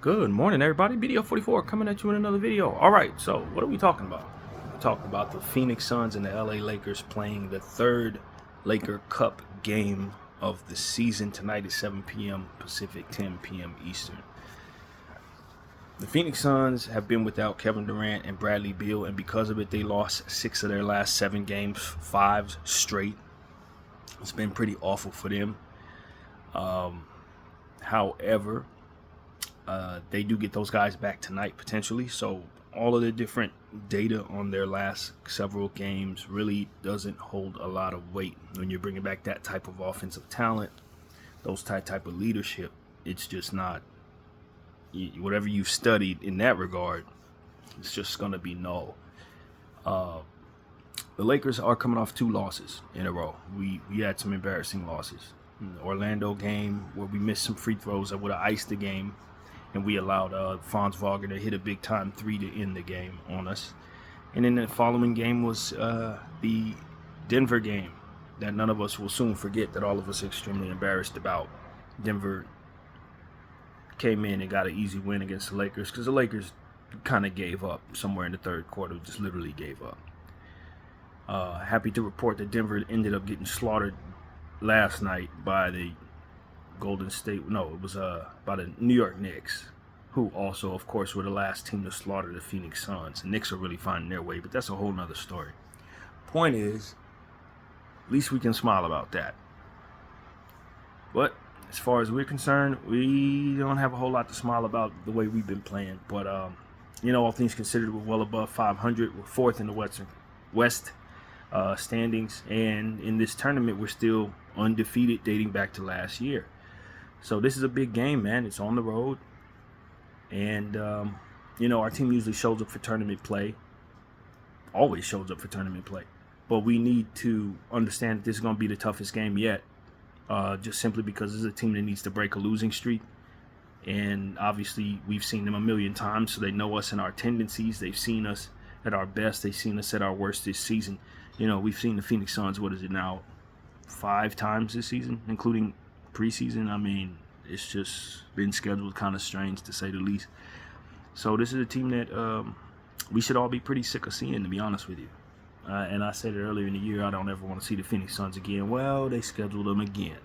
Good morning, everybody. Video 44 coming at you in another video. All right, so what are we talking about? We're talking about the Phoenix Suns and the LA Lakers playing the third Laker Cup game of the season. Tonight is 7 p.m. Pacific, 10 p.m. Eastern. The Phoenix Suns have been without Kevin Durant and Bradley Beal, and because of it, they lost 6 of their last 7 games, 5 straight. It's been pretty awful for them. However, they do get those guys back tonight potentially. So all of the different data on their last several games really doesn't hold a lot of weight when you're bringing back that type of offensive talent, those type of leadership. It's just not whatever you've studied in that regard. It's just going to be null. The Lakers are coming off 2 losses in a row. We had some embarrassing losses. The Orlando game where we missed some free throws that would have iced the game, and we allowed Franz Wagner to hit a big-time 3 to end the game on us. And then the following game was the Denver game that none of us will soon forget, that all of us are extremely embarrassed about. Denver came in and got an easy win against the Lakers because the Lakers kind of gave up somewhere in the third quarter, just literally gave up. Happy to report that Denver ended up getting slaughtered last night by the Golden State. No, it was by the New York Knicks, who also, of course, were the last team to slaughter the Phoenix Suns. The Knicks are really finding their way, but that's a whole nother story. Point is, at least we can smile about that. But as far as we're concerned, we don't have a whole lot to smile about the way we've been playing. But all things considered, we're well above 500. We're 4th in the West standings, and in this tournament, we're still undefeated dating back to last year. So this is a big game, man. It's on the road. And, our team usually shows up for tournament play. Always shows up for tournament play. But we need to understand that this is going to be the toughest game yet. Just simply because this is a team that needs to break a losing streak. And obviously, we've seen them a million times, so they know us and our tendencies. They've seen us at our best. They've seen us at our worst this season. We've seen the Phoenix Suns, 5 times this season, including preseason. I mean, it's just been scheduled kind of strange, to say the least. So this is a team that we should all be pretty sick of seeing, to be honest with you. And I said it earlier in the year, I don't ever want to see the Phoenix Suns again. Well, they scheduled them again.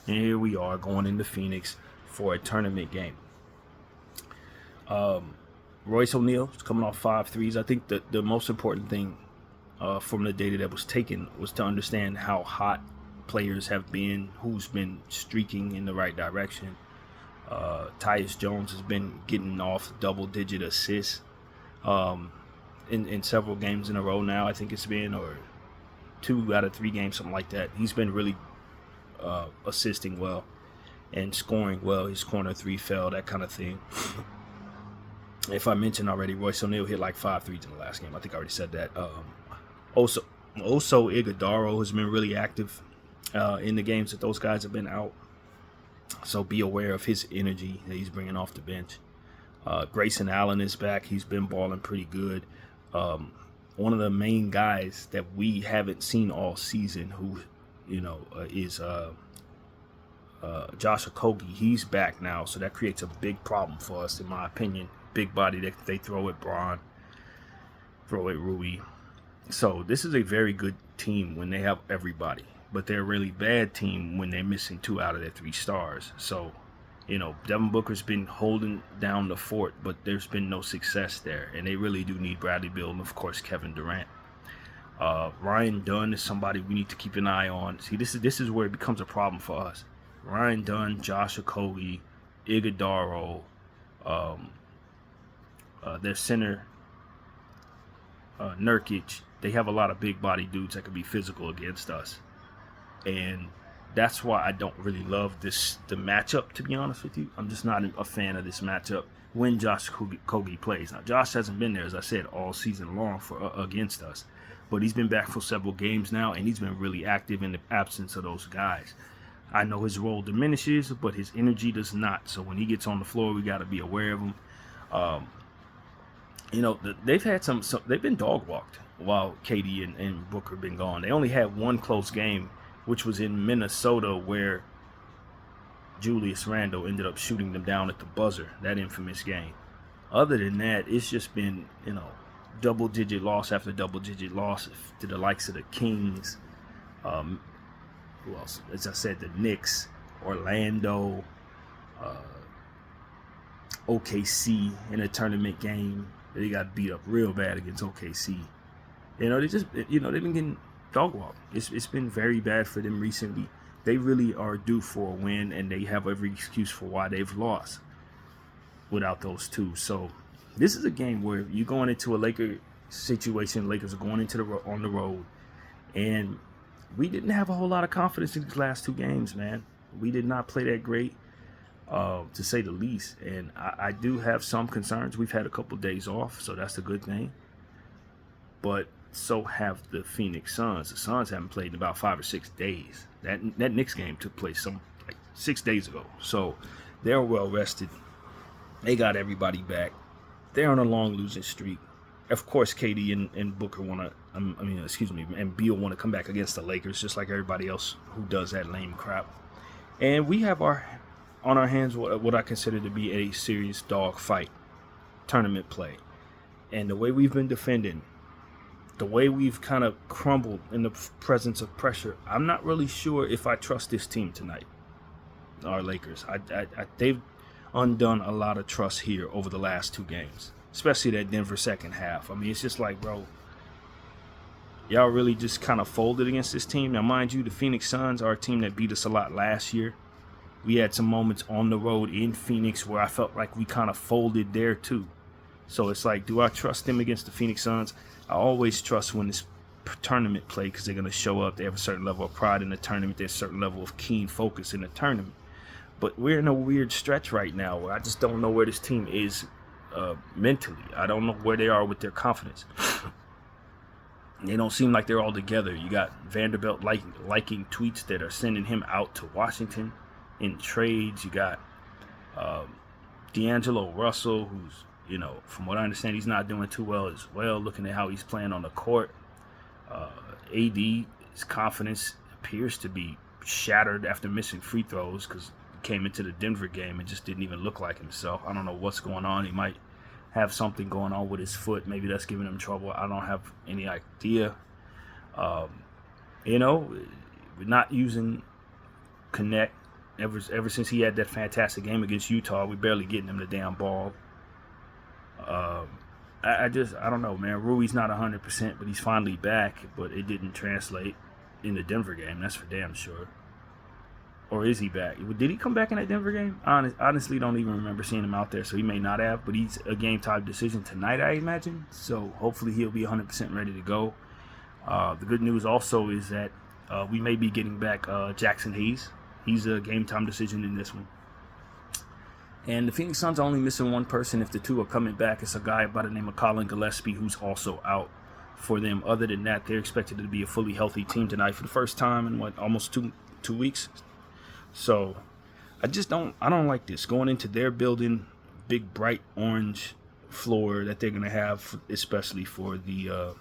And here we are going into Phoenix for a tournament game. Royce O'Neal is coming off 5 threes. I think the most important thing from the data that was taken was to understand how hot players have been, who's been streaking in the right direction. Tyus Jones has been getting off double-digit assists in several games in a row now. I think it's been, or 2 out of 3 games, something like that. He's been really assisting well and scoring well. His corner 3 fell, that kind of thing. If I mentioned already, Royce O'Neal hit like 5 threes in the last game. I think I already said that. Also, Iguodala has been really active in the games that those guys have been out. So be aware of his energy that he's bringing off the bench. Grayson Allen is back. He's been balling pretty good. One of the main guys that we haven't seen all season, who is Josh Okogie. He's back now, so that creates a big problem for us, in my opinion. Big body that they throw at Braun, throw at Rui. So this is a very good team when they have everybody, but they're a really bad team when they're missing 2 out of their 3 stars. So, Devin Booker's been holding down the fort, but there's been no success there, and they really do need Bradley Beal and, of course, Kevin Durant. Ryan Dunn is somebody we need to keep an eye on. See, this is where it becomes a problem for us. Ryan Dunn, Josh Okogie, Iguodala, their center, Nurkic. They have a lot of big body dudes that can be physical against us. And that's why I don't really love the matchup, to be honest with you. I'm just not a fan of this matchup when Josh Okogie plays. Now, Josh hasn't been there, as I said, all season long against us. But he's been back for several games now, and he's been really active in the absence of those guys. I know his role diminishes, but his energy does not. So when he gets on the floor, we got to be aware of him. They've had they've been dog walked while KD and Booker been gone. They only had one close game, which was in Minnesota, where Julius Randle ended up shooting them down at the buzzer, that infamous game. Other than that, it's just been, double-digit loss after double-digit loss to the likes of the Kings. Who else? As I said, the Knicks, Orlando, OKC in a tournament game. They got beat up real bad against OKC. They've been getting dog walked. It's been very bad for them recently. They really are due for a win, and they have every excuse for why they've lost without those two. So this is a game where you're going into a Laker situation. Lakers are going on the road, and we didn't have a whole lot of confidence in these last two games, man. We did not play that great, to say the least. And I do have some concerns. We've had a couple days off, so that's a good thing. But so have the Phoenix Suns. The Suns haven't played in about 5 or 6 days. That Knicks game took place 6 days ago. So they're well rested. They got everybody back. They're on a long losing streak. Of course, KD and Booker and Beal want to come back against the Lakers, just like everybody else who does that lame crap. And we have on our hands what I consider to be a serious dog fight tournament play. And the way we've been defending, the way we've kind of crumbled in the presence of pressure, I'm not really sure if I trust this team tonight, our Lakers. They've undone a lot of trust here over the last two games, especially that Denver second half. I mean, it's just like, bro, y'all really just kind of folded against this team. Now, mind you, the Phoenix Suns are a team that beat us a lot last year. We had some moments on the road in Phoenix where I felt like we kind of folded there too. So it's like, do I trust them against the Phoenix Suns? I always trust when it's tournament play because they're going to show up. They have a certain level of pride in the tournament. There's a certain level of keen focus in the tournament. But we're in a weird stretch right now where I just don't know where this team is mentally. I don't know where they are with their confidence. They don't seem like they're all together. You got Vanderbilt liking tweets that are sending him out to Washington in trades. You got D'Angelo Russell, who's, from what I understand, he's not doing too well as well, looking at how he's playing on the court. AD's confidence appears to be shattered after missing free throws because he came into the Denver game and just didn't even look like himself. I don't know what's going on. He might have something going on with his foot. Maybe that's giving him trouble. I don't have any idea. We're not using Connect. Ever since he had that fantastic game against Utah, we're barely getting him the damn ball. I don't know, man. Rui's not 100%, but he's finally back. But it didn't translate in the Denver game. That's for damn sure. Or is he back? Did he come back in that Denver game? Honestly, don't even remember seeing him out there, so he may not have. But he's a game-time decision tonight, I imagine. So hopefully he'll be 100% ready to go. The good news also is that we may be getting back Jackson Hayes. He's a game-time decision in this one. And the Phoenix Suns are only missing one person. If the two are coming back, it's a guy by the name of Colin Gillespie, who's also out for them. Other than that, they're expected to be a fully healthy team tonight for the first time in almost two weeks. So I don't like this. Going into their building, big bright orange floor that they're going to have, especially for the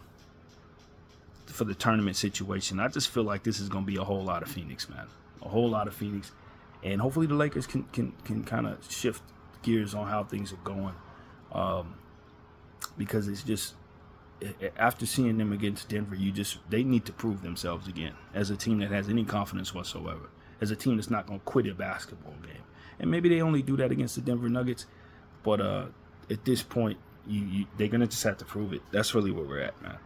tournament situation. I just feel like this is going to be a whole lot of Phoenix, man. A whole lot of Phoenix. And hopefully the Lakers can kind of shift gears on how things are going. Because it's just, after seeing them against Denver, they need to prove themselves again as a team that has any confidence whatsoever. As a team that's not going to quit a basketball game. And maybe they only do that against the Denver Nuggets. But at this point, they're going to just have to prove it. That's really where we're at, man.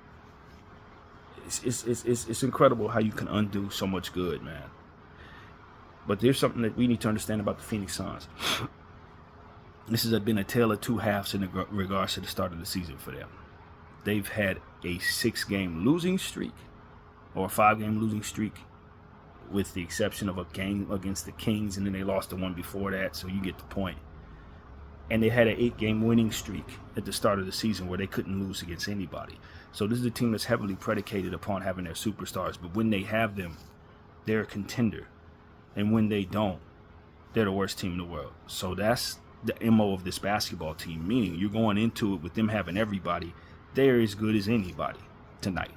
It's incredible how you can undo so much good, man. But there's something that we need to understand about the Phoenix Suns. This has been a tale of two halves in regards to the start of the season for them. They've had a 6-game losing streak, or a 5-game losing streak, with the exception of a game against the Kings, and then they lost the one before that, so you get the point. And they had an 8-game winning streak at the start of the season where they couldn't lose against anybody. So this is a team that's heavily predicated upon having their superstars, but when they have them, they're a contender. And when they don't, they're the worst team in the world. So that's the MO of this basketball team, meaning you're going into it with them having everybody. They're as good as anybody tonight.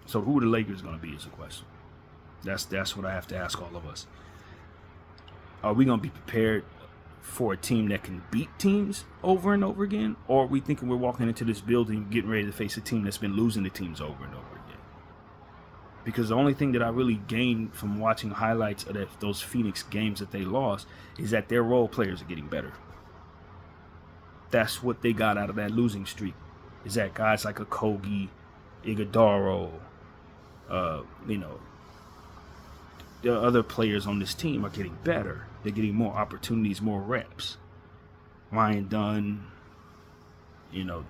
So who are the Lakers going to be is the question. That's what I have to ask all of us. Are we going to be prepared for a team that can beat teams over and over again? Or are we thinking we're walking into this building getting ready to face a team that's been losing to teams over and over again? Because the only thing that I really gained from watching highlights of those Phoenix games that they lost is that their role players are getting better. That's what they got out of that losing streak, is that guys like Okogie, Iguodaro, the other players on this team are getting better. They're getting more opportunities, more reps. Ryan Dunn,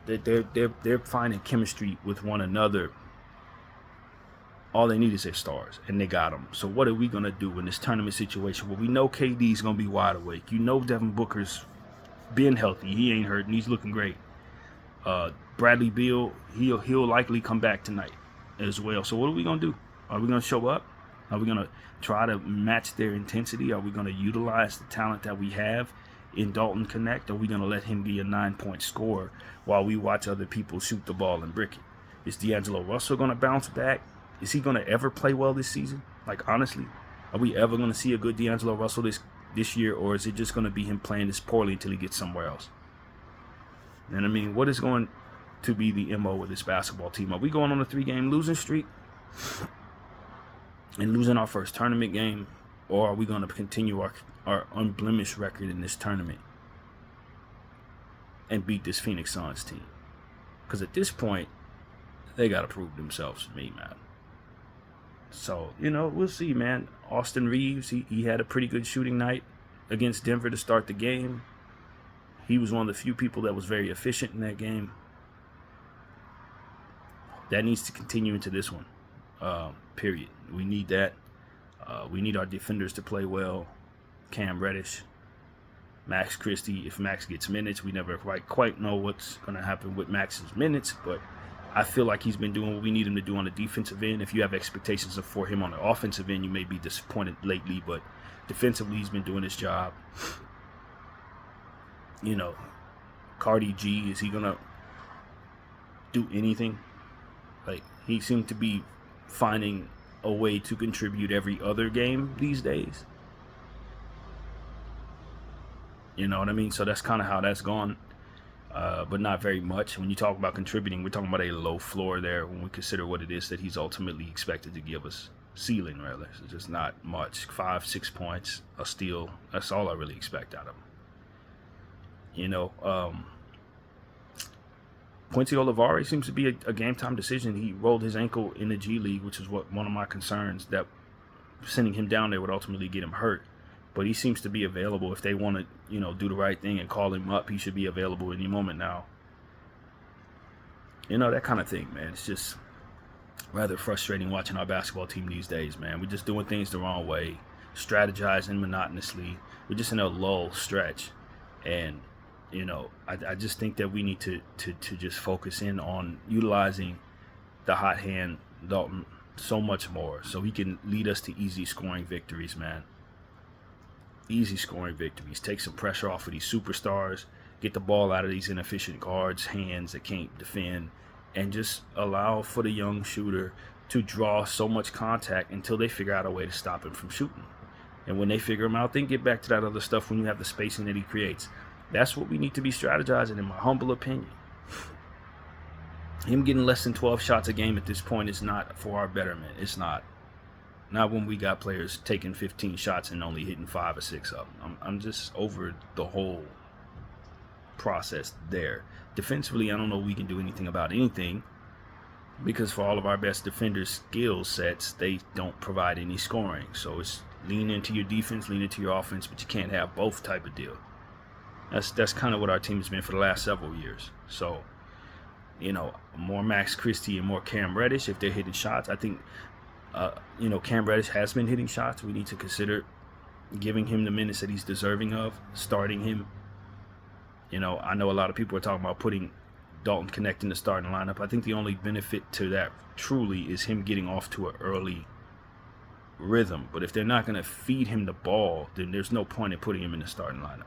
they're finding chemistry with one another. All they need is their stars, and they got them. So what are we going to do in this tournament situation where we know KD's going to be wide awake? Devin Booker's been healthy. He ain't hurt, and he's looking great. Bradley Beal, he'll likely come back tonight as well. So what are we going to do? Are we going to show up? Are we going to try to match their intensity? Are we going to utilize the talent that we have in Dalton Connect? Are we going to let him be a 9-point scorer while we watch other people shoot the ball and brick it? Is D'Angelo Russell going to bounce back? Is he going to ever play well this season? Like, honestly, are we ever going to see a good D'Angelo Russell this year, or is it just going to be him playing this poorly until he gets somewhere else? And I mean, what is going to be the MO of this basketball team? Are we going on a 3-game losing streak and losing our first tournament game, or are we going to continue our unblemished record in this tournament and beat this Phoenix Suns team? Because at this point, they got to prove themselves to me, man. So, we'll see, man. Austin Reeves, he had a pretty good shooting night against Denver to start the game. He was one of the few people that was very efficient in that game. That needs to continue into this one, period. We need that. We need our defenders to play well. Cam Reddish, Max Christie. If Max gets minutes, we never quite know what's going to happen with Max's minutes, but I feel like he's been doing what we need him to do on the defensive end. If you have expectations for him on the offensive end, you may be disappointed lately, but defensively, he's been doing his job. Cardi G, is he going to do anything? Like, he seemed to be finding a way to contribute every other game these days. You know what I mean? So that's kind of how that's gone. But not very much. When you talk about contributing, we're talking about a low floor there when we consider what it is that he's ultimately expected to give us. Ceiling, rather. It's just not much. 5-6 points, a steal. That's all I really expect out of him. Quincy Olivari seems to be a game-time decision. He rolled his ankle in the G League, which is one of my concerns, that sending him down there would ultimately get him hurt. But he seems to be available. If they want to, do the right thing and call him up, he should be available any moment now. That kind of thing, man. It's just rather frustrating watching our basketball team these days, man. We're just doing things the wrong way, strategizing monotonously. We're just in a lull stretch. And, I just think that we need to just focus in on utilizing the hot hand, Dalton, so much more so he can lead us to easy scoring victories, man. Easy scoring victories. Take some pressure off of these superstars. Get the ball out of these inefficient guards' hands that can't defend. And just allow for the young shooter to draw so much contact until they figure out a way to stop him from shooting. And when they figure him out, then get back to that other stuff when you have the spacing that he creates. That's what we need to be strategizing, in my humble opinion. Him getting less than 12 shots a game at this point is not for our betterment. It's not. Not when we got players taking 15 shots and only hitting 5 or 6 of them. I'm just over the whole process there. Defensively, I don't know if we can do anything about anything, because for all of our best defenders' skill sets, they don't provide any scoring. So it's lean into your defense, lean into your offense, but you can't have both type of deal. That's kind of what our team has been for the last several years. So, more Max Christie and more Cam Reddish if they're hitting shots. I think Cam Reddish has been hitting shots. We need to consider giving him the minutes that he's deserving of, starting him. I know a lot of people are talking about putting Dalton Connect in the starting lineup. I think the only benefit to that truly is him getting off to an early rhythm. But if they're not going to feed him the ball, then there's no point in putting him in the starting lineup,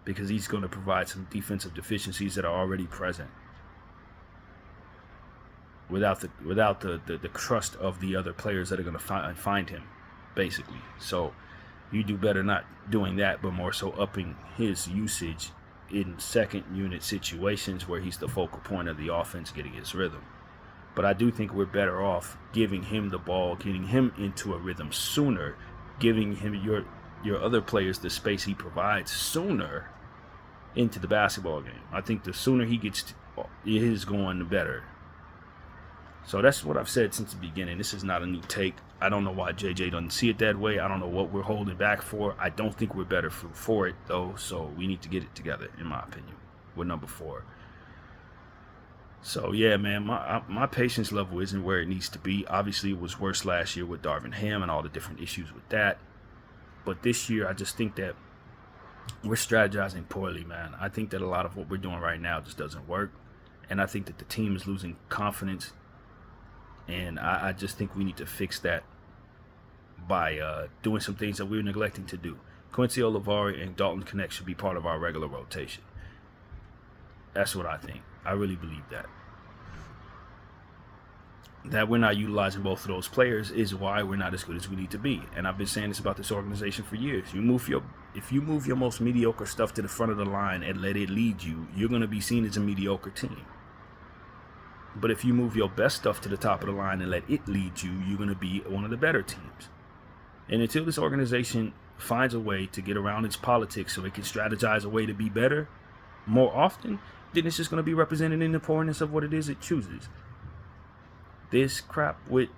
because he's going to provide some defensive deficiencies that are already present without the trust of the other players that are going to find him, basically. So You do better not doing that, but more so upping his usage in second unit situations where he's the focal point of the offense, getting his rhythm. But I do think we're better off giving him the ball, getting him into a rhythm sooner, giving him your other players the space he provides sooner into the basketball game. I think the sooner he gets his going, the better. So that's what I've said since the beginning. This is not a new take. I don't know why JJ doesn't see it that way. I don't know what we're holding back for. I don't think we're better for it, though. So we need to get it together, in my opinion. We're number 4. So, yeah, man, my patience level isn't where it needs to be. Obviously, it was worse last year with Darvin Ham and all the different issues with that. But this year, I just think that we're strategizing poorly, man. I think that a lot of what we're doing right now just doesn't work. And I think that the team is losing confidence. And I just think we need to fix that by doing some things that we're neglecting to do. Quincy Olivari and Dalton Knecht should be part of our regular rotation. That's what I think. I really believe that. That we're not utilizing both of those players is why we're not as good as we need to be. And I've been saying this about this organization for years. If you move your most mediocre stuff to the front of the line and let it lead you, you're going to be seen as a mediocre team. But if you move your best stuff to the top of the line and let it lead you, you're going to be one of the better teams. And until this organization finds a way to get around its politics so it can strategize a way to be better more often, then it's just going to be represented in the poorness of what it is it chooses. This crap with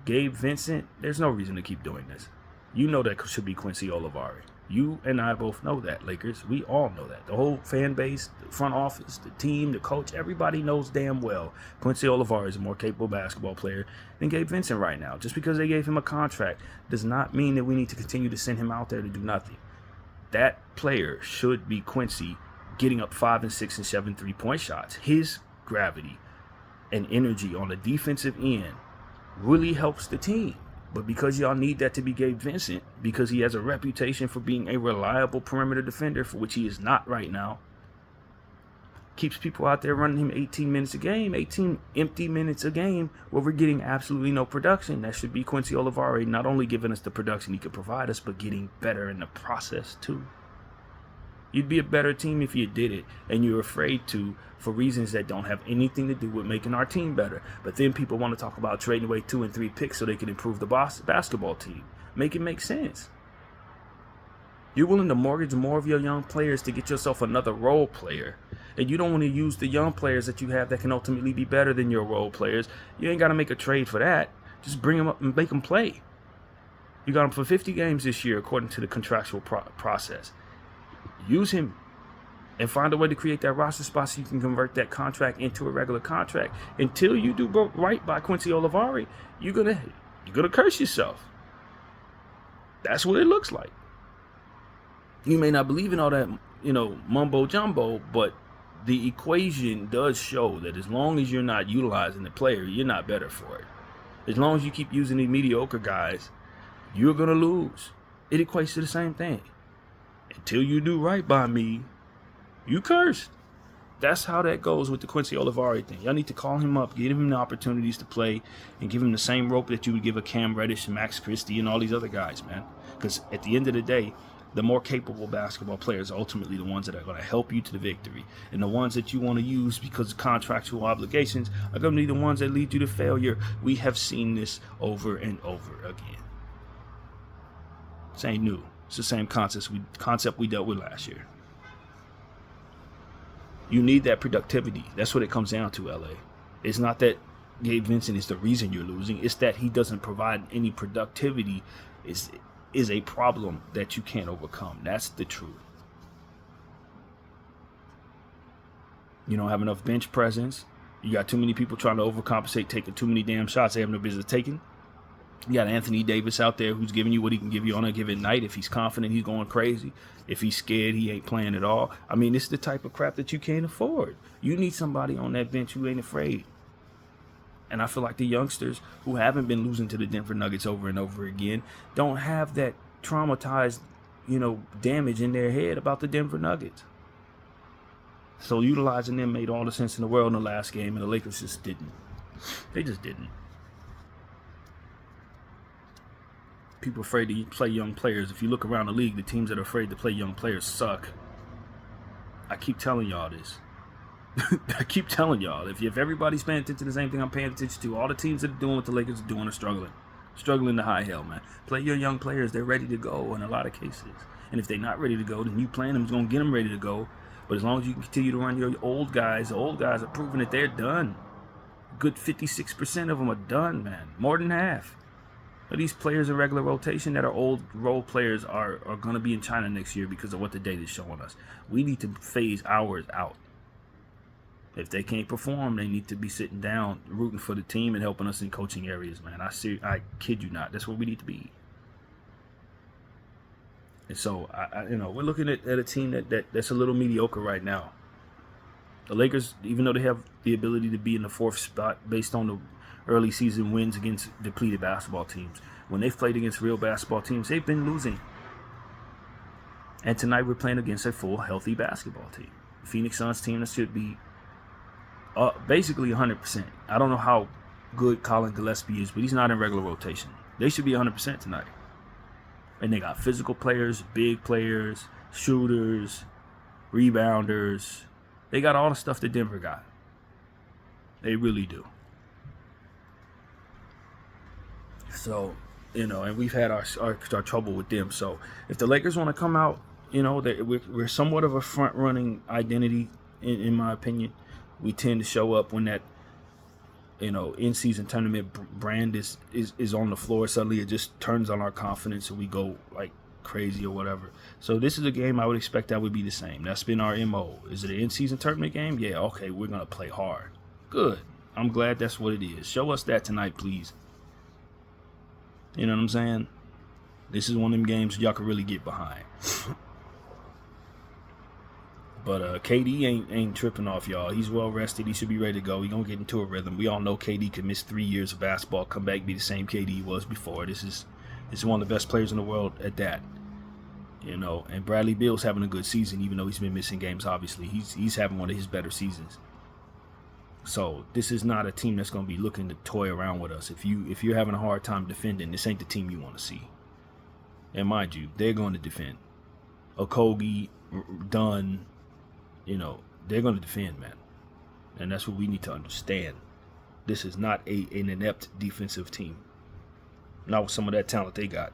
Gabe Vincent, there's no reason to keep doing this. You know that should be Quincy Olivari. You and I both know that, Lakers. We all know that. The whole fan base, the front office, the team, the coach, everybody knows damn well Quincy Olivari is a more capable basketball player than Gabe Vincent right now. Just because they gave him a contract does not mean that we need to continue to send him out there to do nothing. That player should be Quincy, getting up 5 and 6 and 7 3-point shots. His gravity and energy on the defensive end really helps the team. But because y'all need that to be Gabe Vincent, because he has a reputation for being a reliable perimeter defender, for which he is not right now, keeps people out there running him 18 minutes a game, 18 empty minutes a game, where we're getting absolutely no production. That should be Quincy Olivari, not only giving us the production he could provide us, but getting better in the process too. You'd be a better team if you did it, and you're afraid to for reasons that don't have anything to do with making our team better. But then people want to talk about trading away 2 and 3 picks so they can improve the basketball team. Make it make sense. You're willing to mortgage more of your young players to get yourself another role player, and you don't want to use the young players that you have that can ultimately be better than your role players. You ain't got to make a trade for that. Just bring them up and make them play. You got them for 50 games this year according to the contractual process. Use him and find a way to create that roster spot so you can convert that contract into a regular contract. Until you do right by Quincy Olivari, you're gonna curse yourself. That's what it looks like. You may not believe in all that, mumbo jumbo, but the equation does show that as long as you're not utilizing the player, you're not better for it. As long as you keep using these mediocre guys, you're gonna lose. It equates to the same thing. Until you do right by me, you cursed. That's how that goes with the Quincy Olivari thing. Y'all need to call him up, give him the opportunities to play, and give him the same rope that you would give a Cam Reddish and Max Christie and all these other guys, man. Because at the end of the day, the more capable basketball players are ultimately the ones that are going to help you to the victory. And the ones that you want to use because of contractual obligations are going to be the ones that lead you to failure. We have seen this over and over again. This ain't new. It's the same concept we dealt with last year. You need that productivity. That's what it comes down to, LA. It's not that Gabe Vincent is the reason you're losing. It's that he doesn't provide any productivity is a problem that you can't overcome. That's the truth. You don't have enough bench presence. You got too many people trying to overcompensate, taking too many damn shots they have no business taking. You got Anthony Davis out there who's giving you what he can give you on a given night. If he's confident, he's going crazy. If he's scared, he ain't playing at all. I mean, it's the type of crap that you can't afford. You need somebody on that bench who ain't afraid. And I feel like the youngsters who haven't been losing to the Denver Nuggets over and over again don't have that traumatized, damage in their head about the Denver Nuggets. So utilizing them made all the sense in the world in the last game, and the Lakers just didn't. They just didn't. people afraid to play young players. If you look around the league, the teams that are afraid to play young players suck. I keep telling y'all this. I keep telling y'all, if everybody's paying attention to the same thing I'm paying attention to, all the teams that are doing what the Lakers are doing are struggling to high hell, man. Play your young players. They're ready to go in a lot of cases. And if they're not ready to go, then you playing them is going to get them ready to go. But as long as you continue to run your old guys, the old guys are proving that they're done. Good 56% of them are done, man. More than half of these players in regular rotation that are old role players are going to be in China next year because of what the data is showing us. We need to phase ours out. If they can't perform, they need to be sitting down, rooting for the team and helping us in coaching areas, man. I kid you not. That's where we need to be. And so, we're looking at a team that's a little mediocre right now. The Lakers, even though they have the ability to be in the 4th spot based on the early season wins against depleted basketball teams, when they've played against real basketball teams, they've been losing. And tonight we're playing against a full, healthy basketball team. The Phoenix Suns team that should be basically 100%. I don't know how good Colin Gillespie is, but he's not in regular rotation. They should be 100% tonight. And they got physical players, big players, shooters, rebounders. They got all the stuff that Denver got. They really do. So, and we've had our trouble with them. So if the Lakers want to come out, we're somewhat of a front-running identity, in my opinion. We tend to show up when that, in-season tournament brand is on the floor. Suddenly it just turns on our confidence and we go like crazy or whatever. So this is a game I would expect that would be the same. That's been our MO. Is it an in-season tournament game? Yeah, okay, we're going to play hard. Good. I'm glad that's what it is. Show us that tonight, please. You know what I'm saying? This is one of them games y'all can really get behind. But KD ain't tripping off y'all. He's well rested. He should be ready to go. He's going to get into a rhythm. We all know KD could miss 3 years of basketball, come back, be the same KD he was before. This is one of the best players in the world at that. And Bradley Beal's having a good season, even though he's been missing games, obviously. He's having one of his better seasons. So this is not a team that's going to be looking to toy around with us. If you're having a hard time defending, this ain't the team you want to see. And mind you, they're going to defend. Okogie, Dunn, they're going to defend, man. And that's what we need to understand. This is not an inept defensive team. Not with some of that talent they got.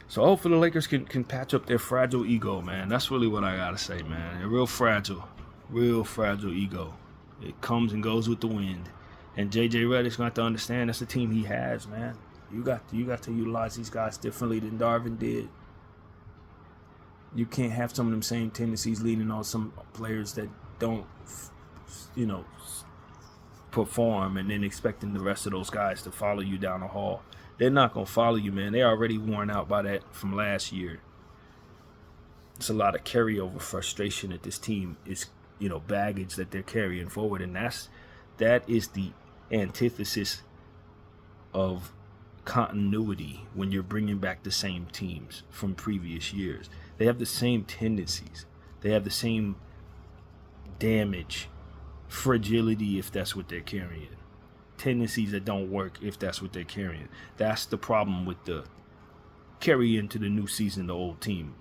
So hopefully the Lakers can patch up their fragile ego, man. That's really what I got to say, man. They're real fragile ego. It comes and goes with the wind. And J.J. Redick's going to have to understand that's the team he has, man. You got to utilize these guys differently than Darvin did. You can't have some of them same tendencies leading on some players that don't, perform and then expecting the rest of those guys to follow you down the hall. They're not going to follow you, man. They're already worn out by that from last year. It's a lot of carryover frustration that this team is, baggage that they're carrying forward. And that is the antithesis of continuity when you're bringing back the same teams from previous years. They have the same tendencies. They have the same damage, fragility, if that's what they're carrying. Tendencies that don't work, if that's what they're carrying. That's the problem with the carry into the new season, the old team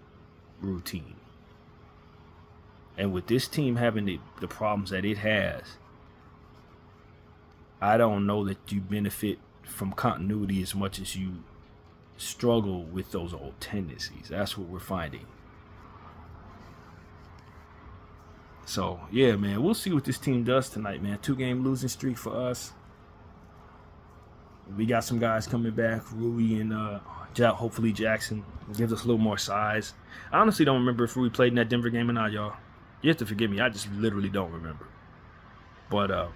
routine. And with this team having the problems that it has, I don't know that you benefit from continuity as much as you struggle with those old tendencies. That's what we're finding. So, yeah, man, we'll see what this team does tonight, man. 2-game losing streak for us. We got some guys coming back. Rui and hopefully Jackson gives us a little more size. I honestly don't remember if Rui played in that Denver game or not, y'all. You have to forgive me. I just literally don't remember. But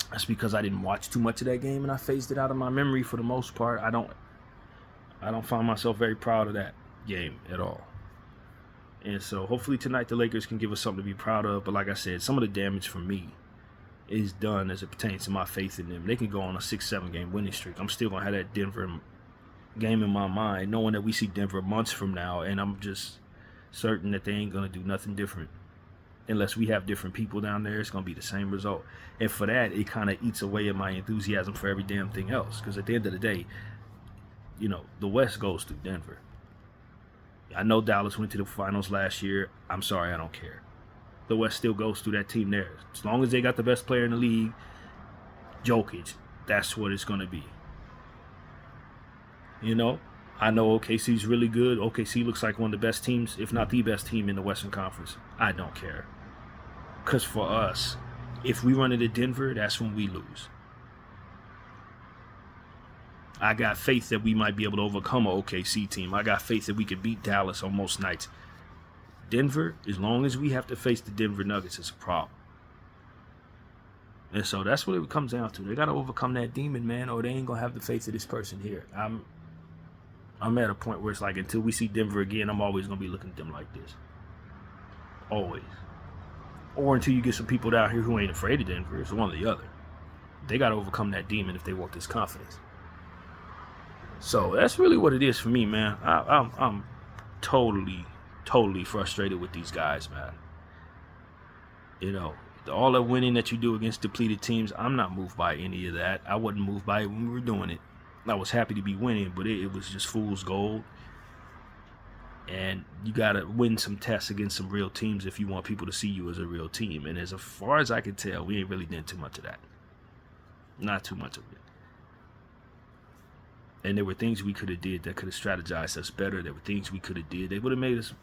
that's because I didn't watch too much of that game and I phased it out of my memory for the most part. I don't find myself very proud of that game at all. And so hopefully tonight the Lakers can give us something to be proud of. But like I said, some of the damage for me is done as it pertains to my faith in them. They can go on a 6-7 game winning streak. I'm still going to have that Denver game in my mind, knowing that we see Denver months from now, and I'm just certain that they ain't going to do nothing different. unless we have different people down there, it's going to be the same result. And for that, it kind of eats away at my enthusiasm for every damn thing else. Because at the end of the day, you know, the West goes through Denver. I know Dallas went to the finals last year. I'm sorry, I don't care. The West still goes through that team there. As long as they got the best player in the league, Jokic, that's what it's going to be. You know, I know OKC's really good. OKC looks like one of the best teams, if not the best team in the Western Conference. I don't care. Because for us, if we run into Denver, that's when we lose. I got faith that we might be able to overcome an OKC team. I got faith that we could beat Dallas on most nights. Denver, as long as we have to face the Denver Nuggets, it's a problem. And so that's what it comes down to. They got to overcome that demon, man, or they ain't going to have the faith of this person here. I'm at a point where it's like, until we see Denver again, I'm always going to be looking at them like this. Always. Or until you get some people down here who ain't afraid of Denver. It's one or the other. They got to overcome that demon if they want this confidence. So that's really what it is for me, man. I'm totally frustrated with these guys, man. You know, all the winning that you do against depleted teams, I'm not moved by any of that. I wasn't moved by it when we were doing it. I was happy to be winning, but it was just fool's gold. And you got to win some tests against some real teams if you want people to see you as a real team. And as far as I can tell, we ain't really done too much of that. Not too much of it. And there were things we could have did that could have strategized us better. There were things we could have did. They would have made us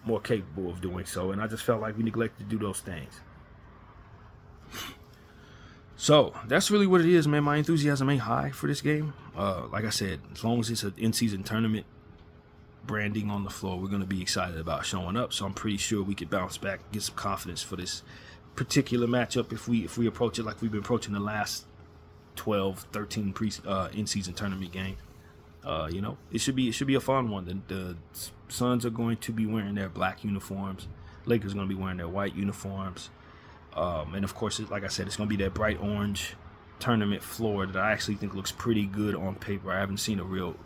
more capable of doing so. And I just felt like we neglected to do those things. So that's really what it is, man. My enthusiasm ain't high for this game. Like I said, as long as it's an in-season tournament, branding on the floor, we're going to be excited about showing up. So I'm pretty sure we could bounce back, get some confidence for this particular matchup if we approach it like we've been approaching the last 12, 13 in-season tournament games. You know, it should be a fun one. The Suns are going to be wearing their black uniforms. Lakers are going to be wearing their white uniforms. And of course, like I said, it's going to be that bright orange tournament floor that I actually think looks pretty good on paper. I haven't seen a real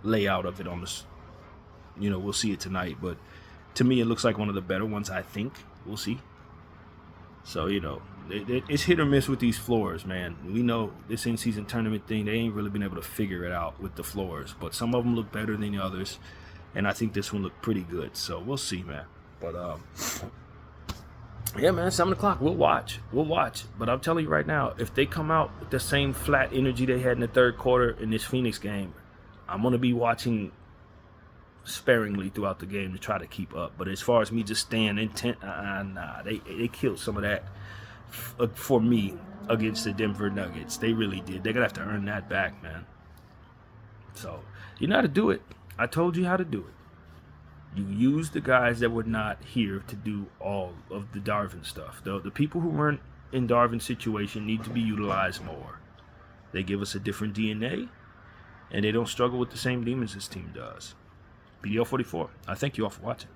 layout of it on this. You know, we'll see it tonight. But to me, it looks like one of the better ones, I think. We'll see. So, you know, it's hit or miss with these floors, man. We know this in-season tournament thing, they ain't really been able to figure it out with the floors. But some of them look better than the others. And I think this one looked pretty good. So we'll see, man. But, yeah, man, 7 o'clock. We'll watch. But I'm telling you right now, if they come out with the same flat energy they had in the third quarter in this Phoenix game, I'm going to be watching sparingly throughout the game to try to keep up. But as far as me just staying intent, nah, they killed some of that for me against the Denver Nuggets. They really did. They're going to have to earn that back, man. So, you know how to do it. I told you how to do it. You use the guys that were not here to do all of the Darvin stuff. The people who weren't in Darvin's situation need to be utilized more. They give us a different DNA, and they don't struggle with the same demons this team does. BDL 44. I thank you all for watching.